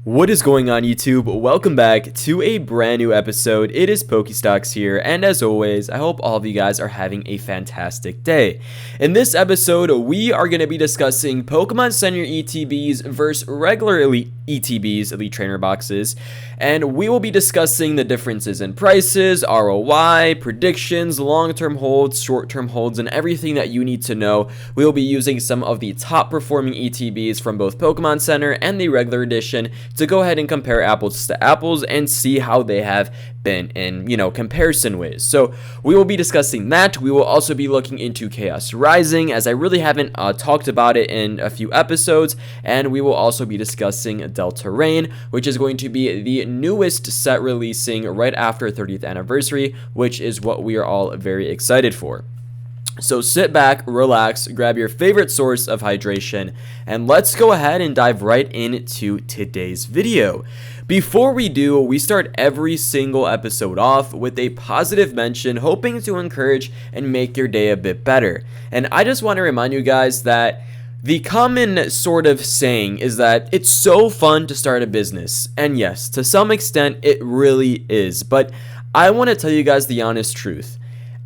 What is going on, YouTube? Welcome back to a brand new episode. It is Pokestocks here, and as always, I hope all of you guys are having a fantastic day. In this episode, we are going to be discussing Pokemon Center ETBs versus regular Elite ETBs, Elite Trainer Boxes, and we will be discussing the differences in prices, ROI, predictions, long-term holds, short-term holds, and everything that you need to know. We will be using some of the top-performing ETBs from both Pokemon Center and the regular edition to go ahead and compare apples to apples and see how they have been in, comparison ways. So we will be discussing that. We will also be looking into Chaos Rising, as I really haven't talked about it in a few episodes, and we will also be discussing Delta Rain, which is going to be the newest set releasing right after 30th anniversary, which is what we are all very excited for. So sit back, relax, grab your favorite source of hydration, and let's go ahead and dive right into today's video. Before we do, we start every single episode off with a positive mention, hoping to encourage and make your day a bit better. And I just want to remind you guys that the common sort of saying is that it's so fun to start a business. And yes, to some extent, it really is. But I want to tell you guys the honest truth.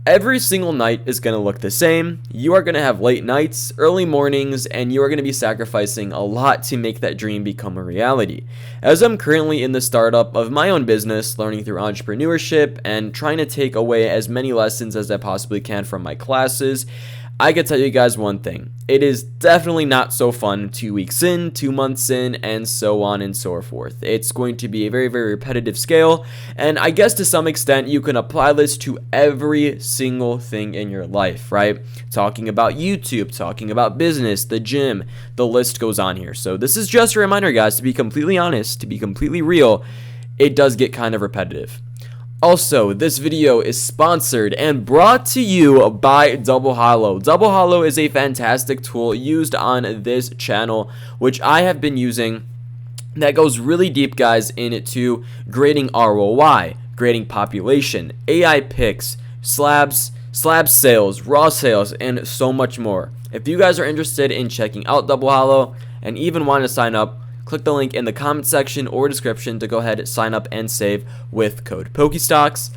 Every single night is going to look the same. You are going to have late nights, early mornings, and you are going to be sacrificing a lot to make that dream become a reality. As I'm currently in the startup of my own business, learning through entrepreneurship and trying to take away as many lessons as I possibly can from my classes, I can tell you guys one thing. It is definitely not so fun 2 weeks in, 2 months in, and so on and so forth. It's going to be a very, very repetitive scale, and I guess to some extent you can apply this to every single thing in your life, right? Talking about YouTube, talking about business, the gym, the list goes on here. So this is just a reminder, guys, to be completely honest, to be completely real, it does get kind of repetitive. Also, this video is sponsored and brought to you by Double Hollow. Double Hollow is a fantastic tool used on this channel, which I have been using, that goes really deep, guys, into grading ROI, grading population, AI picks, slab sales, raw sales, and so much more. If you guys are interested in checking out Double Hollow and even want to sign up, click the link in the comment section or description to go ahead and sign up and save with code Pokestocks.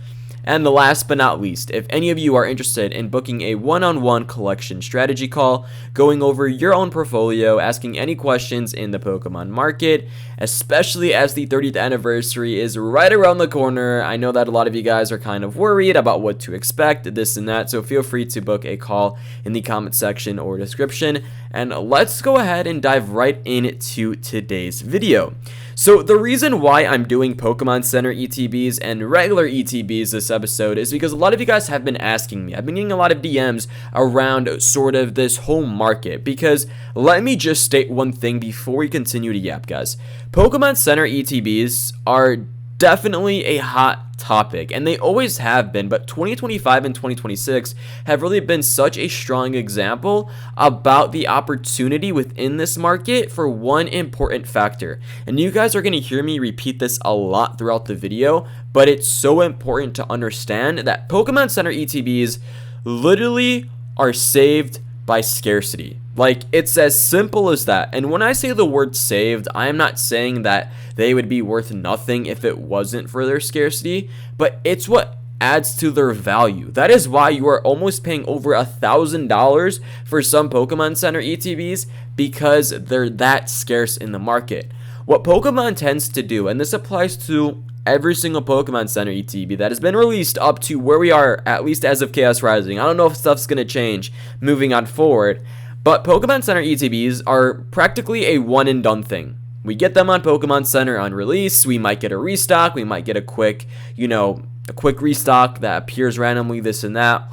And the last but not least, if any of you are interested in booking a one-on-one collection strategy call, going over your own portfolio, asking any questions in the Pokemon market, especially as the 30th anniversary is right around the corner, I know that a lot of you guys are kind of worried about what to expect, this and that, so feel free to book a call in the comment section or description. And let's go ahead and dive right into today's video. So the reason why I'm doing Pokemon Center ETBs and regular ETBs this episode is because a lot of you guys have been asking me. I've been getting a lot of DMs around sort of this whole market, because let me just state one thing before we continue to yap, guys. Pokemon Center ETBs are definitely a hot topic, and they always have been, but 2025 and 2026 have really been such a strong example about the opportunity within this market for one important factor. And you guys are going to hear me repeat this a lot throughout the video, but it's so important to understand that Pokemon Center ETBs literally are saved by scarcity. Like, it's as simple as that. And when I say the word saved, I am not saying that they would be worth nothing if it wasn't for their scarcity, but it's what adds to their value. That is why you are almost paying over $1,000 for some Pokemon Center ETBs, because they're that scarce in the market. What Pokemon tends to do, and this applies to every single Pokemon Center ETB that has been released up to where we are, at least as of Chaos Rising. I don't know if stuff's going to change moving on forward, but Pokemon Center ETBs are practically a one and done thing. We get them on Pokemon Center on release, we might get a restock, we might get a quick restock that appears randomly, this and that.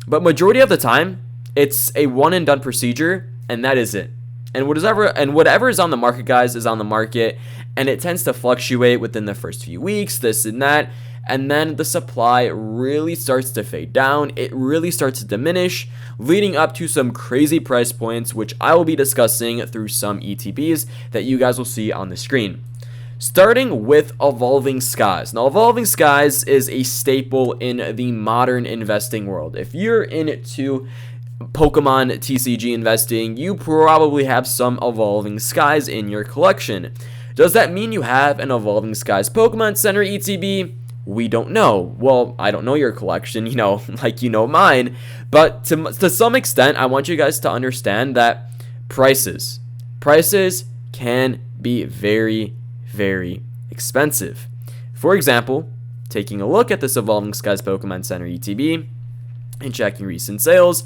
But majority of the time, it's a one and done procedure, and that is it. And whatever is on the market, guys, is on the market, and it tends to fluctuate within the first few weeks, this and that, and then the supply really starts to fade down. It really starts to diminish, leading up to some crazy price points, which I will be discussing through some ETBs that you guys will see on the screen. Starting with Evolving Skies. Now, Evolving Skies is a staple in the modern investing world. If you're into Pokemon TCG investing, you probably have some Evolving Skies in your collection. Does that mean you have an Evolving Skies Pokemon Center ETB? We don't know. Well, I don't know your collection, like you know mine. But to some extent, I want you guys to understand that prices can be very, very expensive. For example, taking a look at this Evolving Skies Pokemon Center ETB and checking recent sales,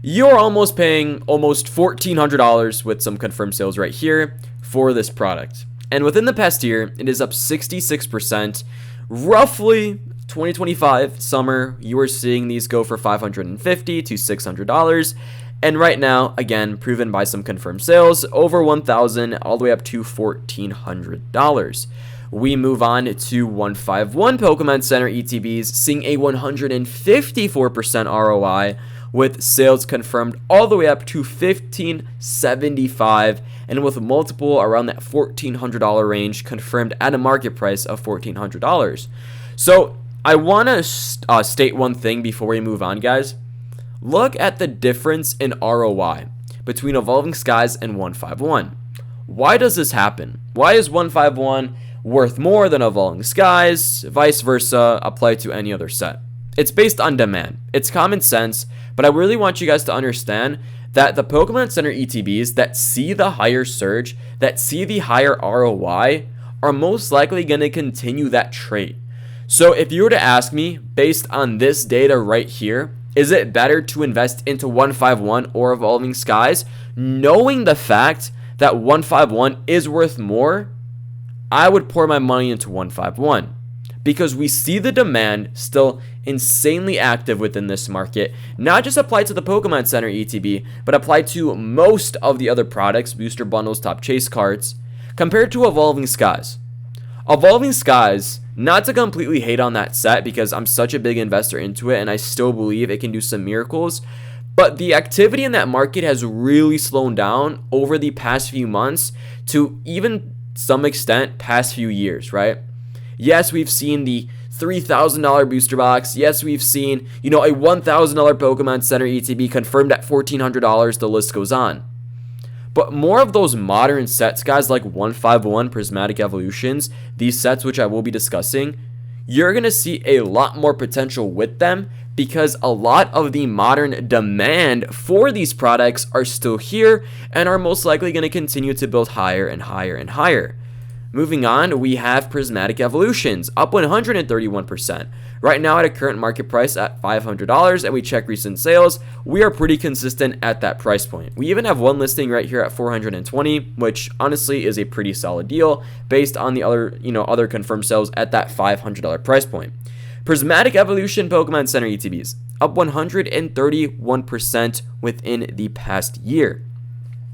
you're almost paying almost $1,400 with some confirmed sales right here for this product. And within the past year, it is up 66%. Roughly 2025 summer, you are seeing these go for $550 to $600. And right now, again, proven by some confirmed sales, over $1,000 all the way up to $1,400. We move on to 151 Pokemon Center ETBs, seeing a 154% ROI with sales confirmed all the way up to $1,575, and with multiple around that $1,400 range confirmed at a market price of $1,400. So I want to state one thing before we move on, guys. Look at the difference in ROI between Evolving Skies and 151. Why does this happen? Why is 151 worth more than Evolving Skies? Vice versa, apply to any other set. It's based on demand. It's common sense, but I really want you guys to understand that the Pokemon Center ETBs that see the higher surge, that see the higher ROI, are most likely going to continue that trait. So if you were to ask me, based on this data right here, is it better to invest into 151 or Evolving Skies, knowing the fact that 151 is worth more? I would pour my money into 151 because we see the demand still insanely active within this market, not just applied to the Pokemon Center ETB, but applied to most of the other products, booster bundles, top chase cards, compared to Evolving Skies. Evolving Skies, not to completely hate on that set because I'm such a big investor into it and I still believe it can do some miracles, but the activity in that market has really slowed down over the past few months to even some extent past few years, right? Yes, we've seen the $3,000 booster box. Yes, we've seen, a $1,000 Pokemon Center ETB confirmed at $1,400. The list goes on. But more of those modern sets, guys, like 151 Prismatic Evolutions, these sets which I will be discussing, you're going to see a lot more potential with them because a lot of the modern demand for these products are still here and are most likely going to continue to build higher and higher and higher. Moving on, we have Prismatic Evolutions, up 131%. Right now at a current market price at $500, and we check recent sales, we are pretty consistent at that price point. We even have one listing right here at $420, which honestly is a pretty solid deal based on the other confirmed sales at that $500 price point. Prismatic Evolution Pokemon Center ETBs, up 131% within the past year.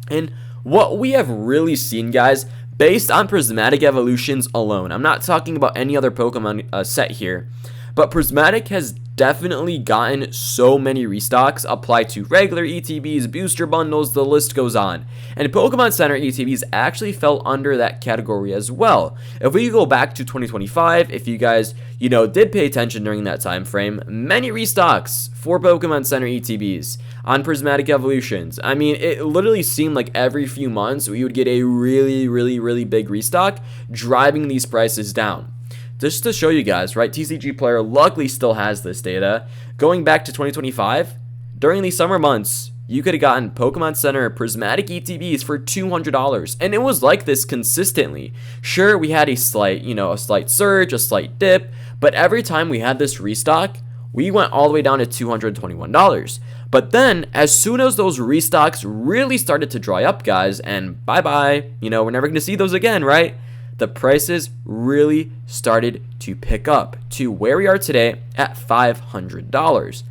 And what we have really seen, guys, based on Prismatic Evolutions alone, I'm not talking about any other Pokemon set here, but Prismatic has definitely gotten so many restocks applied to regular ETBs, booster bundles, the list goes on. And Pokemon Center ETBs actually fell under that category as well. If we go back to 2025, if you guys, did pay attention during that time frame, many restocks for Pokemon Center ETBs on Prismatic Evolutions. I mean, it literally seemed like every few months we would get a really, really, really big restock, driving these prices down. Just to show you guys, right, TCG Player luckily still has this data. Going back to 2025, during the summer months, you could have gotten Pokemon Center Prismatic ETBs for $200, and it was like this consistently. Sure, we had a slight surge, a slight dip, but every time we had this restock, we went all the way down to $221. But then, as soon as those restocks really started to dry up, guys, and bye-bye, we're never going to see those again, right? The prices really started to pick up to where we are today at $500.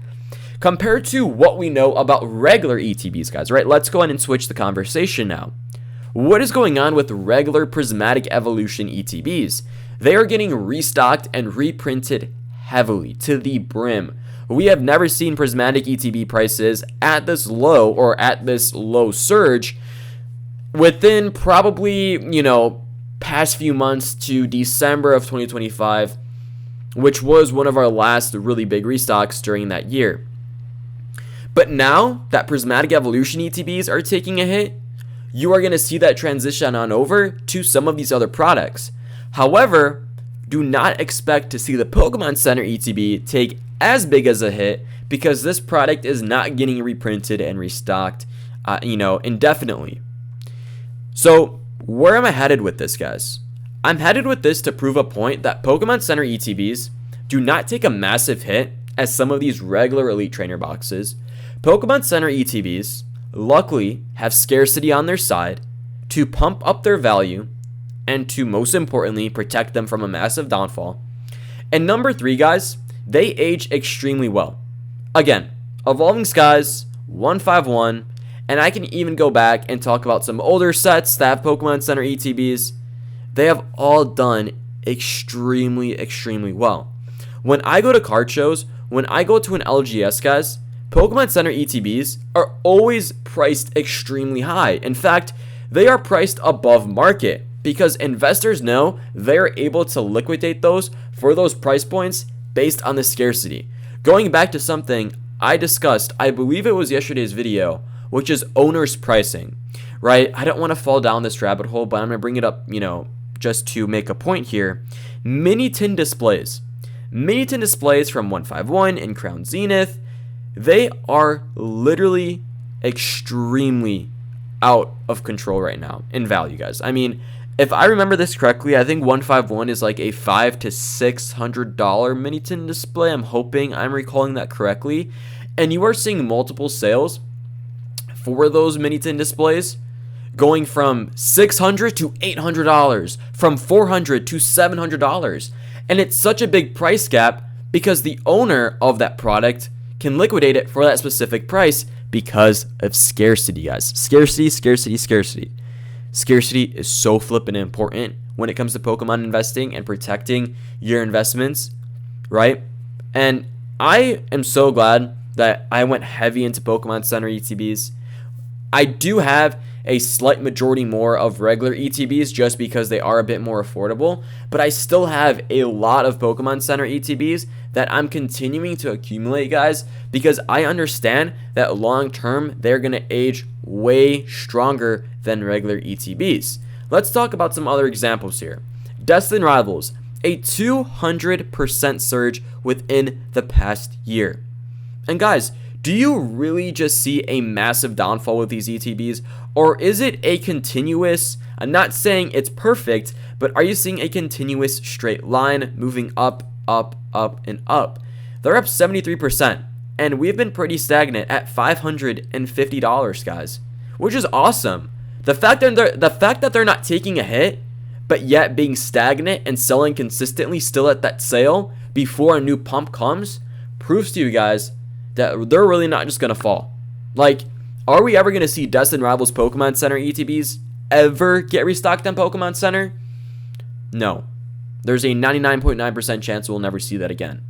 Compared to what we know about regular ETBs, guys, right? Let's go ahead and switch the conversation now. What is going on with regular Prismatic Evolution ETBs? They are getting restocked and reprinted heavily to the brim. We have never seen Prismatic ETB prices at this low or at this low surge within probably, past few months to December of 2025, which was one of our last really big restocks during that year. But now that Prismatic Evolution ETBs are taking a hit, you are going to see that transition on over to some of these other products. However, do not expect to see the Pokemon Center ETB take as big as a hit because this product is not getting reprinted and restocked, indefinitely. So where am I headed with this, guys? I'm headed with this to prove a point that Pokemon Center ETBs do not take a massive hit as some of these regular Elite Trainer boxes. Pokemon Center ETBs luckily have scarcity on their side to pump up their value and to, most importantly, protect them from a massive downfall. And number 3, guys, they age extremely well. Again, Evolving Skies, 151, and I can even go back and talk about some older sets that have Pokemon Center ETBs. They have all done extremely, extremely well. When I go to card shows, when I go to an LGS, guys, Pokemon Center ETBs are always priced extremely high. In fact, they are priced above market because investors know they're able to liquidate those for those price points based on the scarcity. Going back to something I discussed, I believe it was yesterday's video, which is owner's pricing, right? I don't want to fall down this rabbit hole, but I'm going to bring it up, just to make a point here. Mini tin displays from 151 and Crown Zenith, they are literally extremely out of control right now in value, guys. I mean, if I remember this correctly, I think 151 is like a $500 to $600 mini tin display. I'm hoping I'm recalling that correctly. And you are seeing multiple sales for those mini tin displays going from $600 to $800, from $400 to $700. And it's such a big price gap because the owner of that product can liquidate it for that specific price because of scarcity, guys. Scarcity, scarcity, scarcity. Scarcity is so flippin' important when it comes to Pokemon investing and protecting your investments, right? And I am so glad that I went heavy into Pokemon Center ETBs. I do have a slight majority more of regular ETBs just because they are a bit more affordable, but I still have a lot of Pokemon Center ETBs that I'm continuing to accumulate, guys, because I understand that long term they're going to age way stronger than regular ETBs. Let's talk about some other examples here. Destined Rivals, a 200% surge within the past year. And guys, do you really just see a massive downfall with these ETBs? Or is it a continuous, I'm not saying it's perfect, but are you seeing a continuous straight line moving up, up, up, and up? They're up 73%, and we've been pretty stagnant at $550, guys, which is awesome. The fact that they're not taking a hit, but yet being stagnant and selling consistently still at that sale before a new pump comes, proves to you guys that they're really not just going to fall. Like, are we ever going to see Destined Rivals Pokemon Center ETBs ever get restocked on Pokemon Center? No. There's a 99.9% chance we'll never see that again.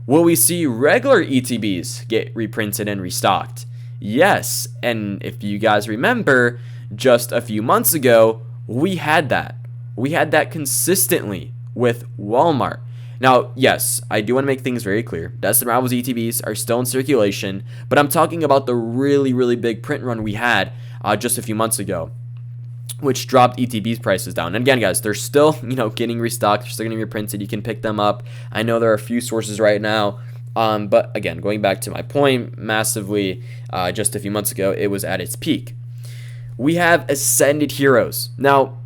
Will we see regular ETBs get reprinted and restocked? Yes. And if you guys remember, just a few months ago, we had that. We had that consistently with Walmart. Now, yes, I do want to make things very clear. Destined Rivals ETBs are still in circulation, but I'm talking about the really, really big print run we had just a few months ago, which dropped ETBs prices down. And again, guys, they're still, getting restocked. They're still getting reprinted. You can pick them up. I know there are a few sources right now, but again, going back to my point, massively, just a few months ago, it was at its peak. We have Ascended Heroes. Now,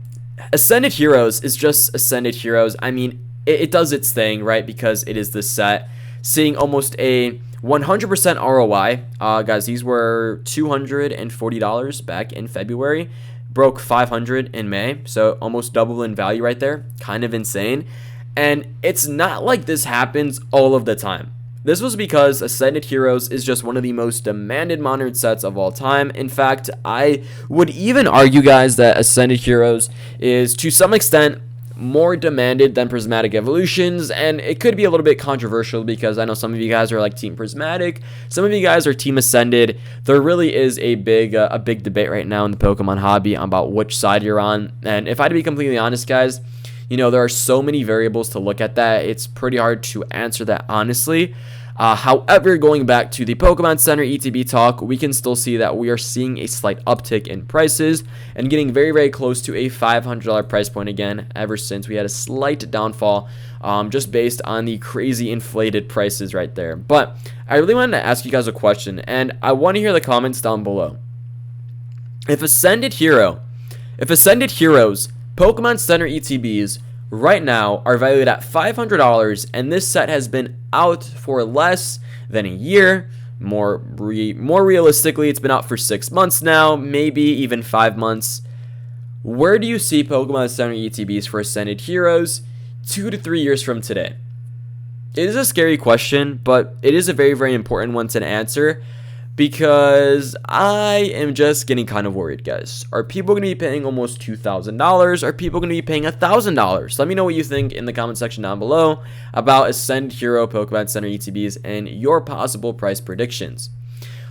Ascended Heroes is just Ascended Heroes. I mean, it does its thing, right? Because it is this set. Seeing almost a 100% ROI. Guys, these were $240 back in February. Broke $500 in May. So almost double in value right there. Kind of insane. And it's not like this happens all of the time. This was because Ascended Heroes is just one of the most demanded modern sets of all time. In fact, I would even argue, guys, that Ascended Heroes is to some extent more demanded than Prismatic Evolutions, and it could be a little bit controversial because I know some of you guys are like Team Prismatic, some of you guys are Team Ascended. There really is a big debate right now in the Pokemon hobby about which side you're on, and if I had to be completely honest, guys, there are so many variables to look at that it's pretty hard to answer that honestly. However, going back to the Pokemon Center ETB talk, we can still see that we are seeing a slight uptick in prices and getting very, very close to a $500 price point again, ever since we had a slight downfall just based on the crazy inflated prices right there. But I really wanted to ask you guys a question, and I want to hear the comments down below. If Ascended Heroes Pokemon Center ETBs right now are valued at $500, and this set has been out for less than a year. More realistically, it's been out for 6 months now, maybe even 5 months. Where do you see Pokemon Center ETBs for Ascended Heroes 2 to 3 years from today? It is a scary question, but it is a very, very important one to answer, because I am just getting kind of worried, guys. Are people going to be paying almost $2,000? Are people going to be paying $1,000? Let me know what you think in the comment section down below about Ascend Hero Pokemon Center ETBs and your possible price predictions.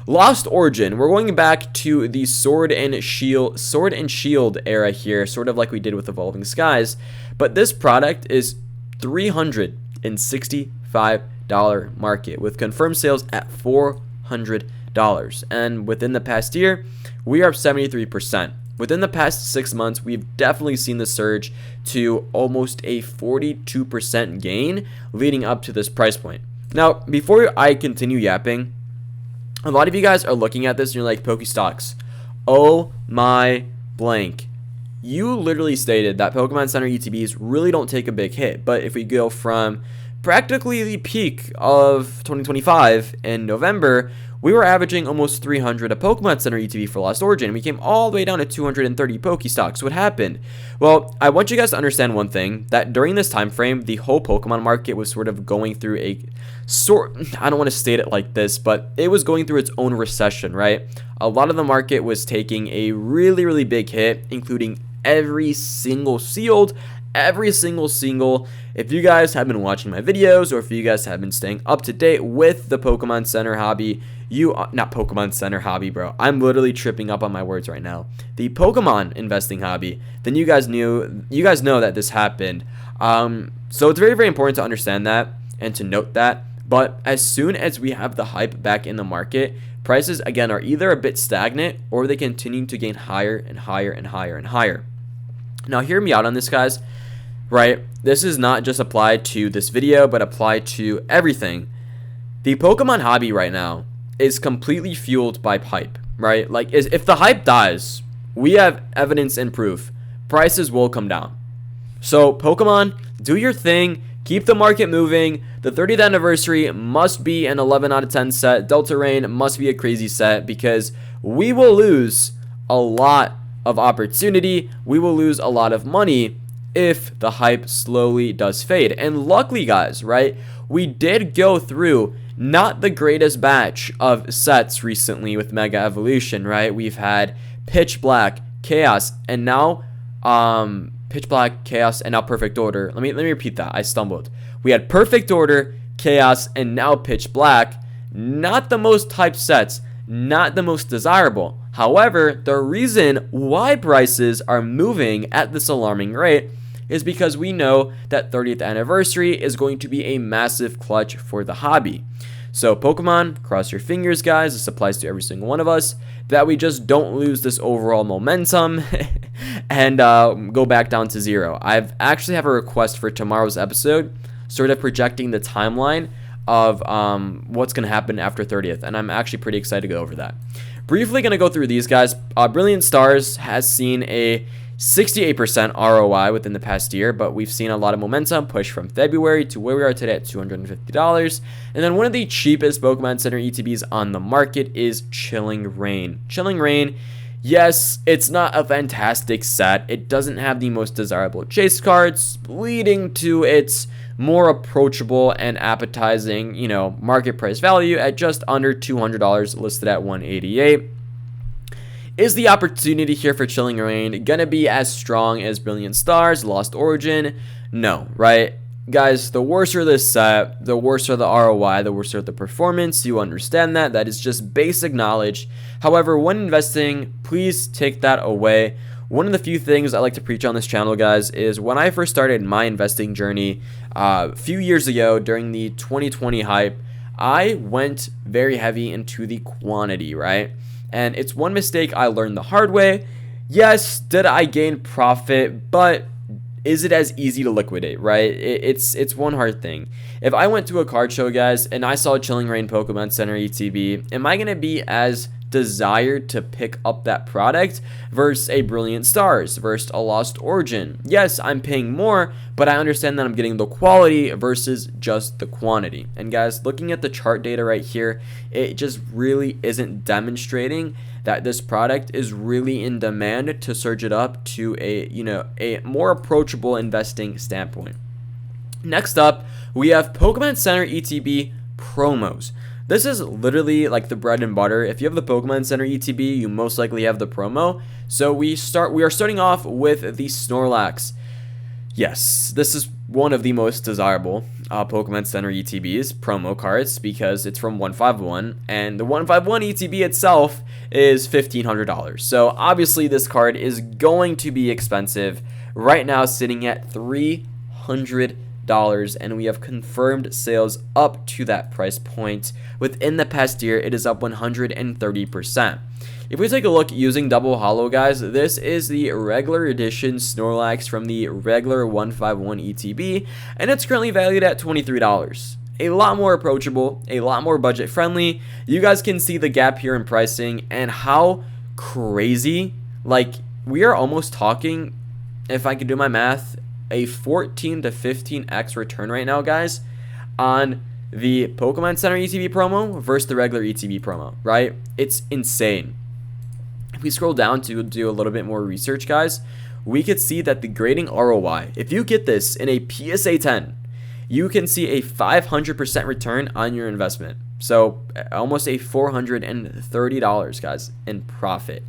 Lost Origin, we're going back to the Sword and Shield era here, sort of like we did with Evolving Skies, but this product is $365 market with confirmed sales at $400. And within the past year, we are up 73%. Within the past 6 months, we've definitely seen the surge to almost a 42% gain leading up to this price point. Now, before I continue yapping, a lot of you guys are looking at this and you're like, Pokestocks, oh my blank. You literally stated that Pokemon Center ETBs really don't take a big hit, but if we go from practically the peak of 2025 in November, we were averaging almost 300 a Pokemon Center ETB for Lost Origin. We came all the way down to 230 Pokestocks. What happened? Well, I want you guys to understand one thing, that during this time frame, the whole Pokemon market was sort of going through a I don't want to state it like this, but it was going through its own recession, right? A lot of the market was taking a really, really big hit, including every single sealed, every single single. If you guys have been watching my videos, or if you guys have been staying up to date with the Pokemon Center hobby, not Pokemon Center hobby, bro, I'm literally tripping up on my words right now, the Pokemon investing hobby, then you guys know that this happened. So it's very, very important to understand that and to note that. But as soon as we have the hype back in the market, prices again are either a bit stagnant or they continue to gain higher and higher and higher and higher. Now hear me out on this, guys. Right, this is not just applied to this video, but applied to everything. The Pokemon hobby right now is completely fueled by hype, right? Like, if the hype dies, we have evidence and proof, prices will come down. So Pokemon, do your thing, keep the market moving. The 30th anniversary must be an 11 out of 10 set. Delta Rain must be a crazy set, because we will lose a lot of opportunity, we will lose a lot of money if the hype slowly does fade. And luckily, guys, right, we did go through not the greatest batch of sets recently with Mega Evolution, right? We've had Pitch Black, Chaos, and now Pitch Black, Chaos, and now Perfect Order. Let me repeat that. I stumbled. We had Perfect Order, Chaos, and now Pitch Black. Not the most hyped sets, not the most desirable. However, the reason why prices are moving at this alarming rate is because we know that 30th anniversary is going to be a massive clutch for the hobby. So Pokemon, cross your fingers, guys, this applies to every single one of us, that we just don't lose this overall momentum and go back down to zero. I've actually have a request for tomorrow's episode, sort of projecting the timeline of what's going to happen after 30th, and I'm actually pretty excited to go over that. Briefly going to go through these guys. Brilliant Stars has seen a 68% ROI within the past year, but we've seen a lot of momentum push from February to where we are today at $250. And then one of the cheapest Pokemon Center ETBs on the market is Chilling Reign. Chilling Reign, yes, it's not a fantastic set. It doesn't have the most desirable chase cards, leading to its more approachable and appetizing, market price value at just under $200, listed at $188. Is the opportunity here for Chilling Reign gonna be as strong as Brilliant Stars, Lost Origin? No, right? Guys, the worse are this set, the worse are the ROI, the worse are the performance. You understand that. That is just basic knowledge. However, when investing, please take that away. One of the few things I like to preach on this channel, guys, is when I first started my investing journey a few years ago during the 2020 hype, I went very heavy into the quantity, right? And it's one mistake I learned the hard way. Yes, did I gain profit, but is it as easy to liquidate, right? It's one hard thing. If I went to a card show, guys, and I saw a Chilling Reign Pokemon Center ETB, am I going to be as desired to pick up that product versus a Brilliant Stars, versus a Lost Origin? Yes, I'm paying more, but I understand that I'm getting the quality versus just the quantity. And guys, looking at the chart data right here, it just really isn't demonstrating that this product is really in demand to surge it up to a more approachable investing standpoint. Next up, we have Pokemon Center ETB promos. This is literally like the bread and butter. If you have the Pokemon Center ETB, you most likely have the promo. So we are starting off with the Snorlax. Yes, this is one of the most desirable Pokemon Center ETBs promo cards because it's from 151, and the 151 ETB itself is $1,500. So obviously this card is going to be expensive. Right now sitting at $300, and we have confirmed sales up to that price point. Within the past year, it is up 130%. If we take a look using double holo, guys, this is the regular edition Snorlax from the regular 151 ETB, and it's currently valued at $23. A lot more approachable, a lot more budget friendly. You guys can see the gap here in pricing and how crazy, like, we are almost talking, if I can do my math, a 14 to 15x return right now, guys, on the Pokemon Center ETB promo versus the regular ETB promo, right? It's insane. If we scroll down to do a little bit more research, guys, we could see that the grading ROI, if you get this in a PSA 10, you can see a 500% return on your investment. So almost a $430, guys, in profit.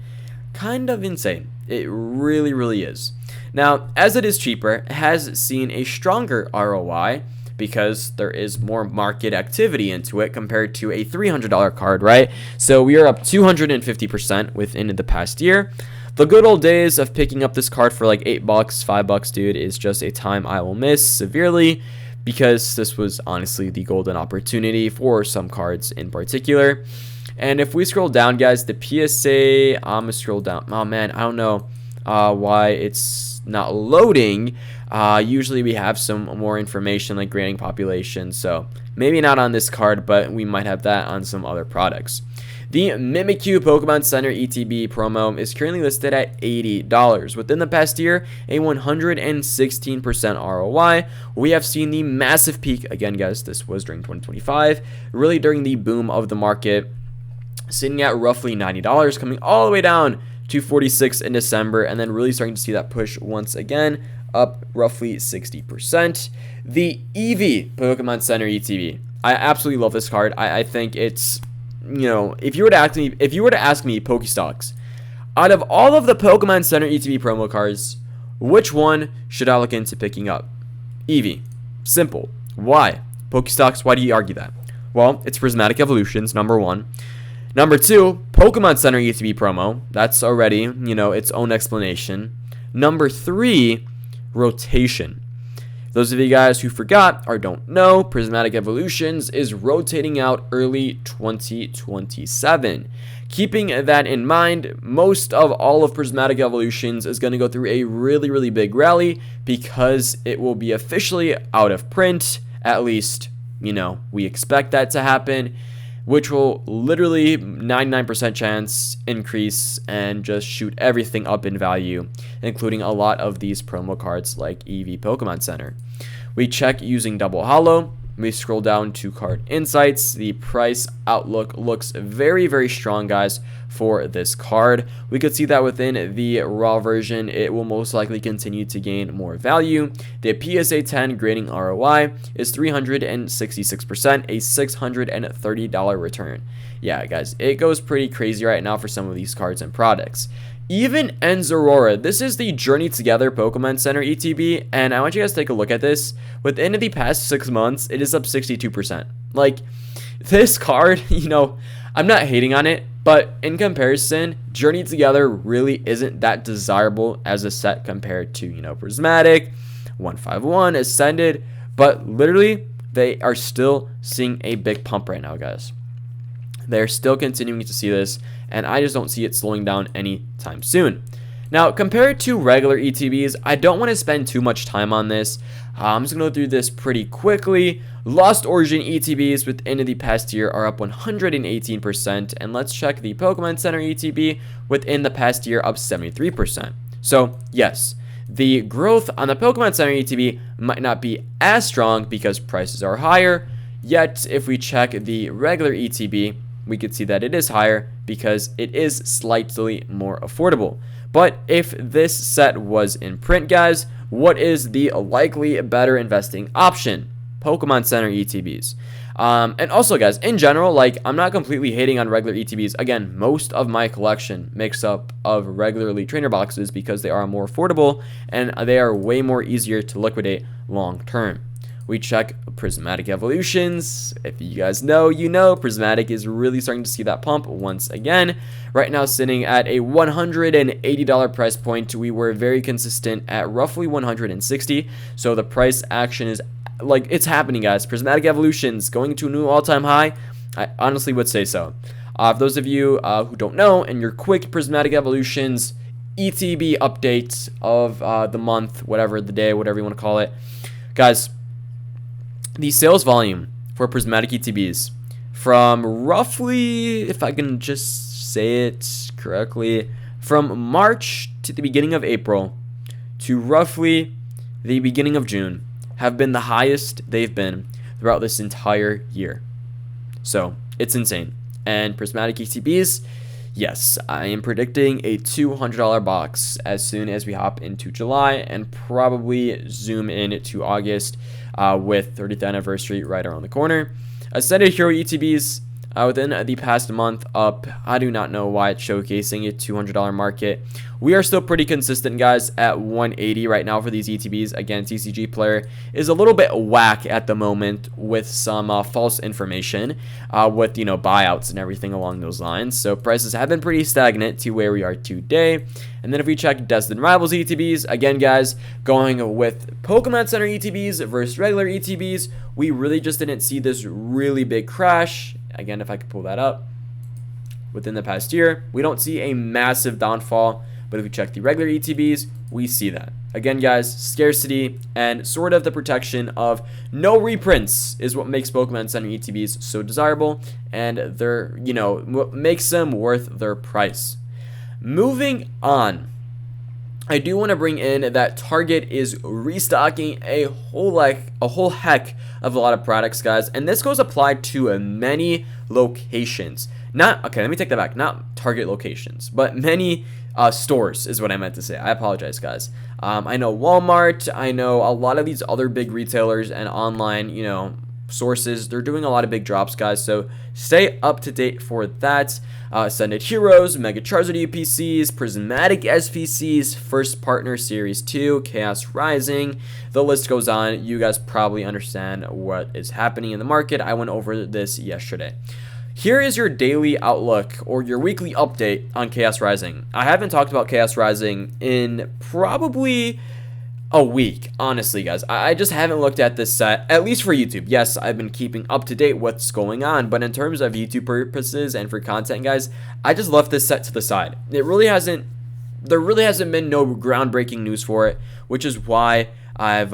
Kind of insane. It really, really is. Now, as it is cheaper, it has seen a stronger ROI because there is more market activity into it compared to a $300 card, right? So we are up 250% within the past year. The good old days of picking up this card for like $8, $5, dude, is just a time I will miss severely because this was honestly the golden opportunity for some cards in particular. And if we scroll down, guys, the PSA, I'm gonna scroll down. Oh man, I don't know why it's not loading. Usually we have some more information like grading population, so maybe not on this card, but we might have that on some other products. The Mimikyu Pokemon Center ETB promo is currently listed at $80. Within the past year, a 116% ROI. We have seen the massive peak, again guys, this was during 2025, really during the boom of the market, sitting at roughly $90, coming all the way down to $46 in December, and then really starting to see that push once again, up roughly 60%. The Eevee Pokemon Center ETB. I absolutely love this card. I think it's, you know, if you were to ask me Pokestocks, out of all of the Pokemon Center ETB promo cards, which one should I look into picking up? Eevee. Simple. Why? Pokestocks, why do you argue that? Well, it's Prismatic Evolutions, number one. Number two, Pokemon Center ETB promo. That's already, you know, its own explanation. Number three, rotation. Those of you guys who forgot or don't know, Prismatic Evolutions is rotating out early 2027. Keeping that in mind, most of all of Prismatic Evolutions is going to go through a really, really big rally because it will be officially out of print. At least, you know, we expect that to happen, which will literally 99% chance increase and just shoot everything up in value, including a lot of these promo cards like Eevee Pokemon Center. We check using double holo. We scroll down to card insights. The price outlook looks very, very strong, guys, for this card. We could see that within the raw version, it will most likely continue to gain more value. The PSA 10 grading ROI is 366%, a $630 return. Yeah, guys, it goes pretty crazy right now for some of these cards and products. Even Enzorora, this is the Journey Together Pokemon Center ETB, and I want you guys to take a look at this. Within the past 6 months, it is up 62%. Like, this card, you know, I'm not hating on it, but in comparison, Journey Together really isn't that desirable as a set compared to, you know, Prismatic, 151, Ascended, but literally, they are still seeing a big pump right now, guys. They're still continuing to see this, and I just don't see it slowing down anytime soon. Now, compared to regular ETBs, I don't want to spend too much time on this. I'm just going to go through this pretty quickly. Lost Origin ETBs within the past year are up 118%, and let's check the Pokemon Center ETB within the past year, up 73%. So, yes, the growth on the Pokemon Center ETB might not be as strong because prices are higher, yet if we check the regular ETB, we could see that it is higher because it is slightly more affordable. But if this set was in print, guys, what is the likely better investing option? Pokemon Center ETBs. And also, guys, in general, like, I'm not completely hating on regular ETBs. Again, most of my collection makes up of regular Elite Trainer boxes because they are more affordable and they are way more easier to liquidate long term. We check Prismatic Evolutions. If you guys know, you know, Prismatic is really starting to see that pump once again. Right now sitting at a $180 price point. We were very consistent at roughly $160. So the price action is, like, it's happening, guys. Prismatic Evolutions going to a new all-time high. I honestly would say so. For those of you who don't know, and your quick Prismatic Evolutions ETB update of the month, whatever, the day, whatever you want to call it. Guys, the sales volume for Prismatic ETBs from roughly, if I can just say it correctly, from March to the beginning of April to roughly the beginning of June have been the highest they've been throughout this entire year. So it's insane. And Prismatic ETBs, yes, I am predicting a $200 box as soon as we hop into July and probably zoom in to August with 30th anniversary right around the corner. Ascended Hero ETBs within the past month up. I do not know why it's showcasing a $200 market. We are still pretty consistent, guys, at 180 right now for these ETBs. Again, TCG Player is a little bit whack at the moment with some false information with, you know, buyouts and everything along those lines. So prices have been pretty stagnant to where we are today. And then if we check Destined Rivals ETBs, again, guys, going with Pokemon Center ETBs versus regular ETBs, we really just didn't see this really big crash. Again, if I could pull that up, within the past year, we don't see a massive downfall. But if we check the regular ETBs, we see that. Again, guys, scarcity and sort of the protection of no reprints is what makes Pokemon Center ETBs so desirable, and they're, you know, what makes them worth their price. Moving on, I do want to bring in that Target is restocking a whole heck of a lot of products, guys, and this goes applied to many locations. Okay, let me take that back. Not Target locations, but many stores is what I meant to say. I apologize, guys. I know Walmart. I know a lot of these other big retailers and online, you know, sources. They're doing a lot of big drops, guys. So stay up to date for that. Ascended Heroes, Mega Charizard UPCs, Prismatic SPCs, First Partner Series 2, Chaos Rising. The list goes on. You guys probably understand what is happening in the market. I went over this yesterday. Here is your daily outlook or your weekly update on Chaos Rising. I haven't talked about Chaos Rising in probably a week, honestly, guys. I just haven't looked at this set, at least for YouTube. Yes, I've been keeping up to date what's going on, but in terms of YouTube purposes and for content, guys, I just left this set to the side. There really hasn't been no groundbreaking news for it, which is why I've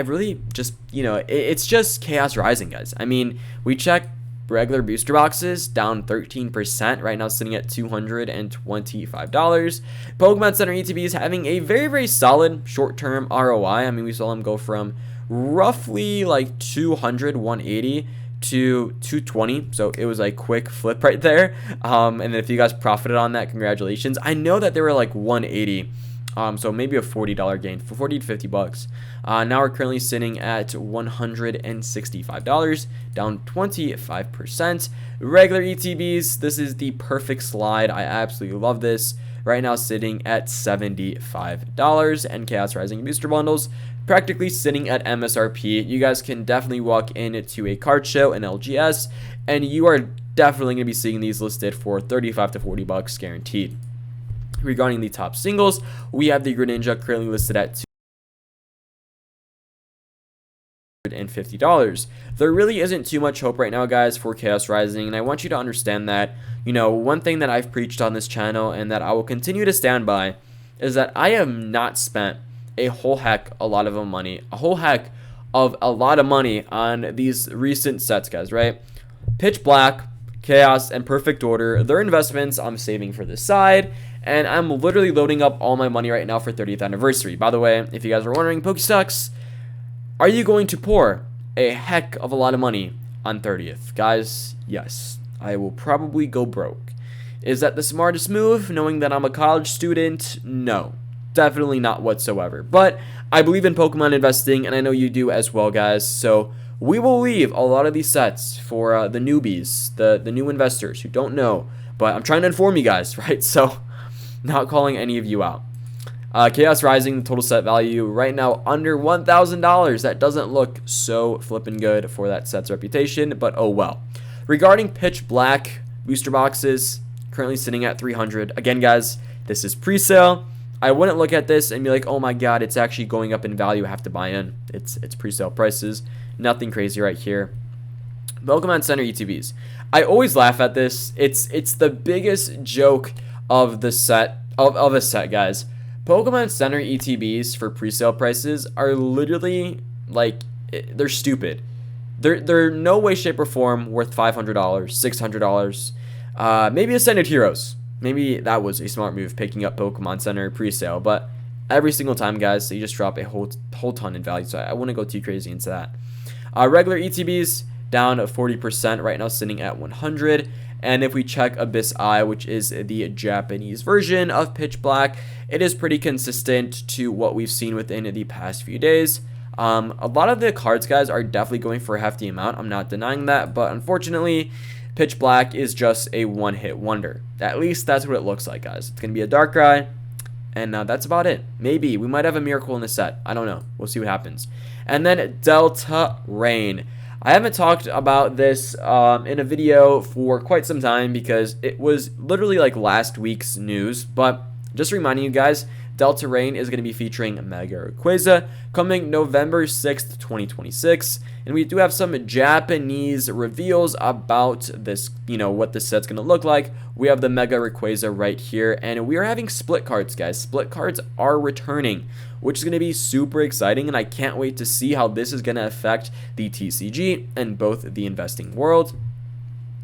really just, you know, it's just Chaos Rising, guys. I mean, we check regular booster boxes down 13% right now, sitting at $225. Pokemon Center ETBs having a very, very solid short-term ROI. I mean, we saw them go from roughly like 180 to 220, so it was a quick flip right there. And if you guys profited on that, congratulations. I know that they were like 180. So maybe a $40 gain for 40 to 50 bucks. Now we're currently sitting at $165, down 25%. Regular ETBs, this is the perfect slide. I absolutely love this. Right now sitting at $75, and Chaos Rising booster bundles practically sitting at MSRP. You guys can definitely walk into a card show, an LGS, and you are definitely going to be seeing these listed for 35 to 40 bucks guaranteed. Regarding the top singles, we have the Greninja currently listed at $50. There really isn't too much hope right now, guys, for Chaos Rising, and I want you to understand that, one thing that I've preached on this channel and that I will continue to stand by is that I have not spent a whole heck of a lot of money on these recent sets, guys, right? Pitch Black, Chaos, and Perfect Order, they're investments I'm saving for this side, and I'm literally loading up all my money right now for 30th anniversary. By the way, if you guys were wondering, Pokestucks, are you going to pour a heck of a lot of money on 30th? Guys, yes, I will probably go broke. Is that the smartest move, knowing that I'm a college student? No, definitely not whatsoever. But I believe in Pokemon investing, and I know you do as well, guys. So we will leave a lot of these sets for the newbies, the new investors who don't know. But I'm trying to inform you guys, right? So not calling any of you out. Chaos Rising, the total set value right now under $1,000. That doesn't look so flippin' good for that set's reputation, but oh well. Regarding Pitch Black booster boxes, currently sitting at 300. Again, guys, this is pre-sale. I wouldn't look at this and be like, oh my god, it's actually going up in value, I have to buy in. It's pre-sale prices. Nothing crazy right here. Pokemon Center ETBs. I always laugh at this. It's the biggest joke of the set of a set, guys. Pokemon Center ETBs for pre-sale prices are literally like, they're stupid. They're no way, shape, or form worth $500, $600. Maybe Ascended Heroes. Maybe that was a smart move, picking up Pokemon Center pre-sale. But every single time, guys, they just drop a whole ton in value. So I wouldn't go too crazy into that. Regular ETBs down 40% right now, sitting at 100. And if we check Abyss Eye, which is the Japanese version of Pitch Black, it is pretty consistent to what we've seen within the past few days. A lot of the cards, guys, are definitely going for a hefty amount. I'm not denying that, but unfortunately, Pitch Black is just a one-hit wonder. At least that's what it looks like, guys. It's going to be a Darkrai, and that's about it. Maybe. We might have a miracle in the set. I don't know. We'll see what happens. And then Delta Rain. I haven't talked about this in a video for quite some time because it was literally like last week's news, but just reminding you guys, Delta Rain is going to be featuring Mega Rayquaza coming November 6th, 2026. And we do have some Japanese reveals about this, what this set's going to look like. We have the Mega Rayquaza right here, and we are having split cards, guys. Split cards are returning, which is going to be super exciting, and I can't wait to see how this is going to affect the TCG and both the investing world.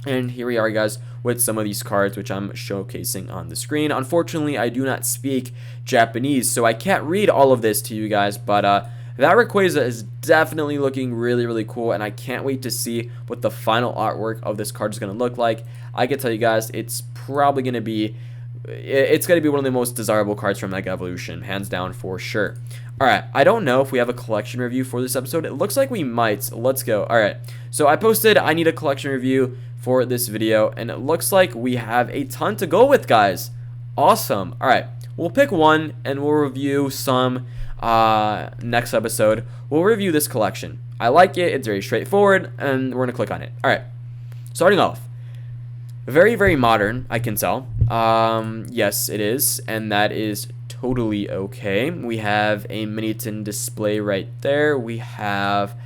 And here we are, guys, with some of these cards, which I'm showcasing on the screen. Unfortunately, I do not speak Japanese, so I can't read all of this to you guys, but that Rayquaza is definitely looking really, really cool, and I can't wait to see what the final artwork of this card is going to look like. I can tell you guys, it's probably going to be, one of the most desirable cards from Mega Evolution, hands down for sure. Alright, I don't know if we have a collection review for this episode. It looks like we might. Let's go. Alright, so I posted I need a collection review for this video, and it looks like we have a ton to go with, guys. Awesome. Alright, we'll pick one, and we'll review some next episode. We'll review this collection. I like it. It's very straightforward, and we're going to click on it. Alright, starting off. Very, very modern, I can tell. Yes, it is, and that is totally okay. We have a Miniton display right there. We have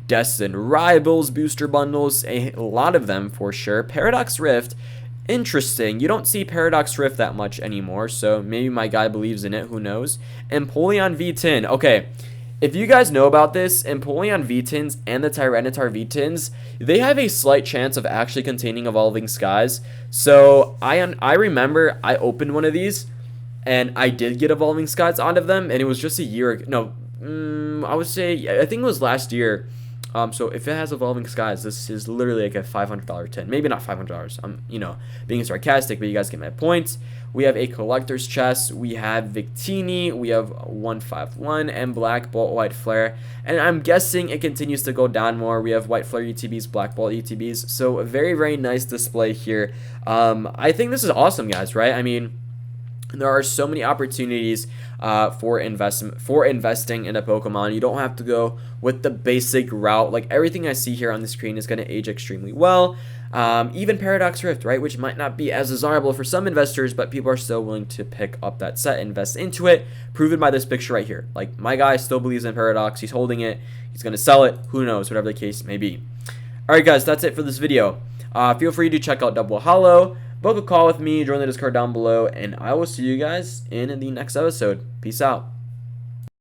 Destined Rivals booster bundles, a lot of them for sure. Paradox Rift, interesting. You don't see Paradox Rift that much anymore, so maybe my guy believes in it, who knows. Empoleon V10, okay. If you guys know about this, Empoleon V10s and the Tyranitar V10s, they have a slight chance of actually containing Evolving Skies. So I remember I opened one of these, and I did get Evolving Skies out of them, and it was just a year ago. No, I would say, I think it was last year. So if it has Evolving Skies, this is literally like a $500 tin. Maybe not $500. I'm, being sarcastic, but you guys get my points. We have a collector's chest. We have Victini. We have 151 and Black Bolt White Flare. And I'm guessing it continues to go down more. We have White Flare ETBs, Black Bolt ETBs. So a very, very nice display here. I think this is awesome, guys, right? I mean, there are so many opportunities for investing in a Pokemon. You don't have to go with the basic route. Like, everything I see here on the screen is going to age extremely well. Even Paradox Rift, right, which might not be as desirable for some investors, but people are still willing to pick up that set, invest into it, proven by this picture right here. Like, my guy still believes in Paradox. He's holding it. He's going to sell it. Who knows, whatever the case may be. All right, guys, that's it for this video. Feel free to check out Double Hollow, book a call with me, join the Discord down below, and I will see you guys in the next episode. Peace out.